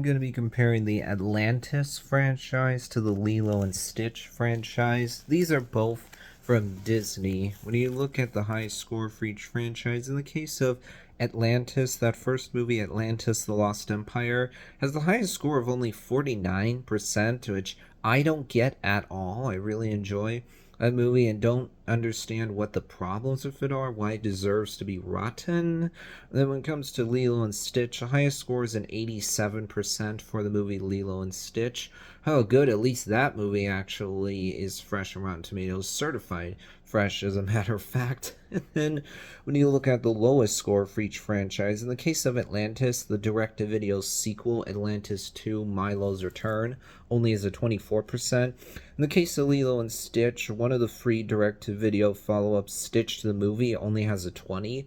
going to be comparing the Atlantis franchise to the Lilo and Stitch franchise. These are both from Disney. When you look at the highest score for each franchise, in the case of Atlantis, that first movie, Atlantis the Lost Empire, has the highest score of only 49%, which I don't get at all. I really enjoy that movie and don't understand what the problems with it are, why it deserves to be rotten. And then when it comes to Lilo and Stitch, the highest score is an 87% for the movie Lilo and Stitch. Oh, good, at least that movie actually is fresh on Rotten Tomatoes, certified fresh as a matter of fact. And then when you look at the lowest score for each franchise, in the case of Atlantis, the direct-to-video sequel, Atlantis 2 Milo's Return, only is a 24%. In the case of Lilo and Stitch, one of the free direct-to-video follow-ups, Stitch to the Movie, only has a 20%,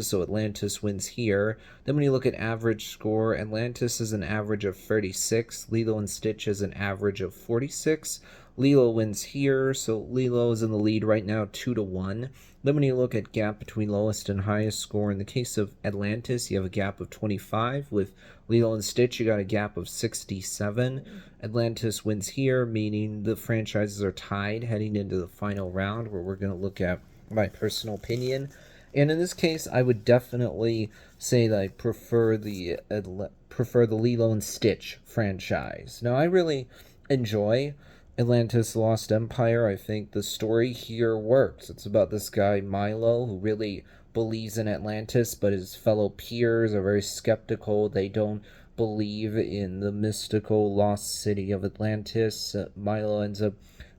so Atlantis wins here. Then when you look at average score, Atlantis is an average of 36, Lilo and Stitch is an average of 46. Lilo wins here, so Lilo is in the lead right now, 2-1. Then when you look at gap between lowest and highest score, in the case of Atlantis, you have a gap of 25. With Lilo and Stitch, you got a gap of 67. Atlantis wins here, meaning the franchises are tied heading into the final round, where we're going to look at my personal opinion. And in this case, I would definitely say that I prefer the Lilo and Stitch franchise. Now, I really enjoy Atlantis Lost Empire. I think the story here works. It's about this guy, Milo, who really believes in Atlantis, but his fellow peers are very skeptical. They don't believe in the mystical lost city of Atlantis. Milo ends up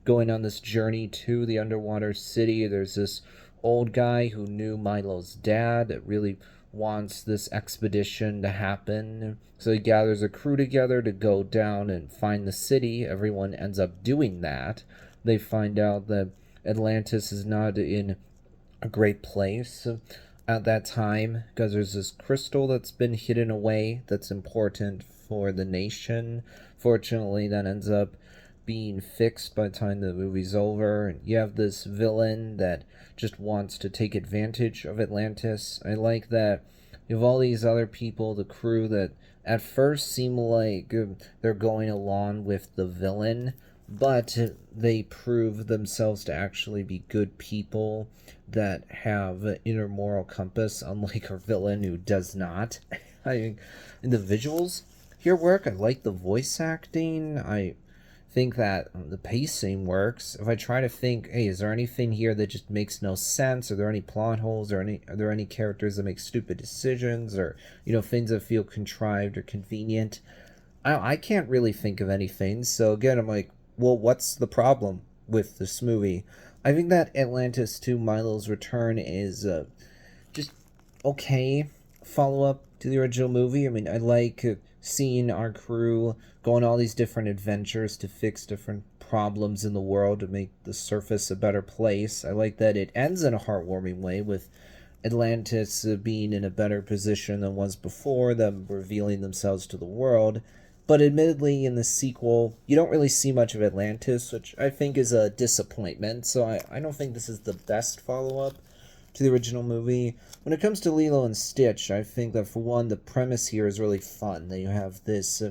going on this journey to the underwater city. There's this old guy who knew Milo's dad that really wants this expedition to happen. So he gathers a crew together to go down and find the city. Everyone ends up doing that. They find out that Atlantis is not in a great place at that time because there's this crystal that's been hidden away that's important for the nation. Fortunately, that ends up being fixed by the time the movie's over. And you have this villain that just wants to take advantage of Atlantis. I like that you have all these other people, the crew, that at first seem like they're going along with the villain, but they prove themselves to actually be good people that have an inner moral compass, unlike our villain who does not. I mean, the visuals here work. I like the voice acting. I think that the pacing works. If I try to think, hey, is there anything here that just makes no sense? Are there any plot holes? Are there any characters that make stupid decisions, or things that feel contrived or convenient? I can't really think of anything. So again, I'm like, well, what's the problem with this movie? I think that Atlantis 2 Milo's Return is just okay follow-up to the original movie. I mean, I like seeing our crew go on all these different adventures to fix different problems in the world to make the surface a better place. I like that it ends in a heartwarming way with Atlantis being in a better position than was before, them revealing themselves to the world. But admittedly, in the sequel, you don't really see much of Atlantis, which I think is a disappointment. So I don't think this is the best follow-up to the original movie. When it comes to Lilo and Stitch, I think that for one, the premise here is really fun. That you have this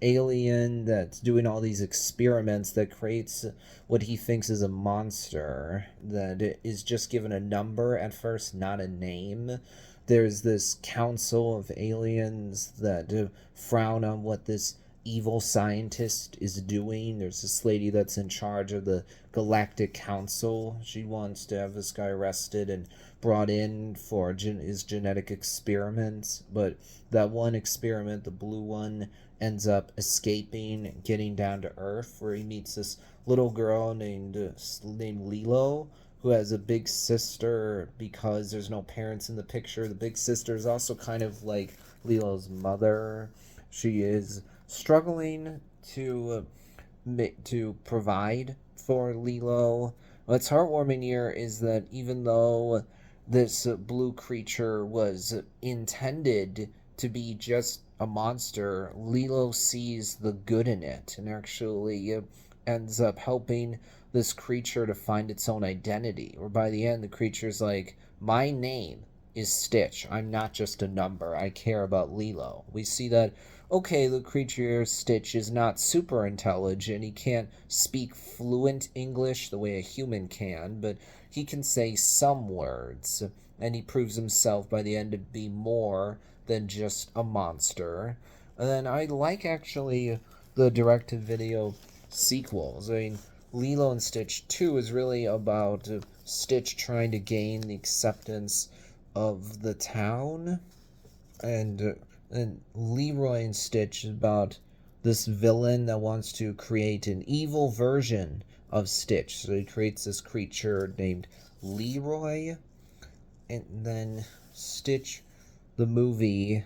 alien that's doing all these experiments that creates what he thinks is a monster that is just given a number at first, not a name. There's this council of aliens that frown on what this evil scientist is doing. There's this lady that's in charge of the Galactic Council. She wants to have this guy arrested and brought in for his genetic experiments, but that one experiment, the blue one, ends up escaping and getting down to Earth, where he meets this little girl named Lilo, who has a big sister. Because there's no parents in the picture, the big sister is also kind of like Lilo's mother. She is struggling to provide for Lilo. What's heartwarming here is that even though this blue creature was intended to be just a monster, Lilo sees the good in it and actually ends up helping this creature to find its own identity. Or by the end, the creature's like, my name is Stitch. I'm not just a number. I care about Lilo. We see that okay, the creature Stitch is not super intelligent. He can't speak fluent English the way a human can, but he can say some words. And he proves himself by the end to be more than just a monster. And then I like actually the directed video sequels. I mean, Lilo and Stitch 2 is really about Stitch trying to gain the acceptance of the town, and Leroy and Stitch is about this villain that wants to create an evil version of Stitch. So he creates this creature named Leroy, and then Stitch, the movie,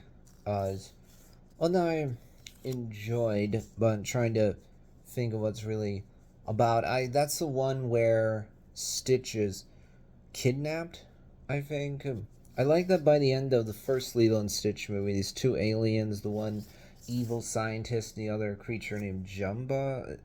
is one that I enjoyed, but I'm trying to think of what's really about. That's the one where Stitch is kidnapped, I think. I like that by the end of the first Lilo and Stitch movie, these two aliens, the one evil scientist, the other creature named Jumba.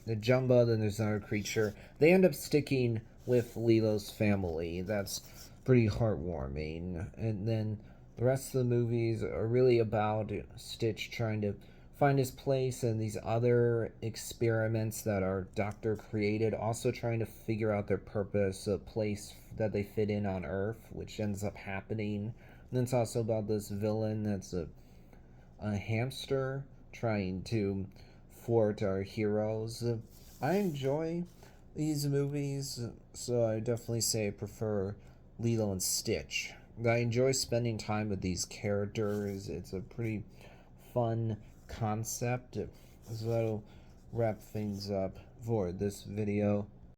The Jumba, then there's another creature. They end up sticking with Lilo's family. That's pretty heartwarming. And then the rest of the movies are really about Stitch trying to find his place and these other experiments that our doctor created, also trying to figure out their purpose, a place that they fit in on Earth, which ends up happening. And then it's also about this villain that's a hamster trying to thwart our heroes. I enjoy these movies, so I definitely say I prefer Lilo and Stitch. I enjoy spending time with these characters. It's a pretty fun concept. So that'll wrap things up for this video.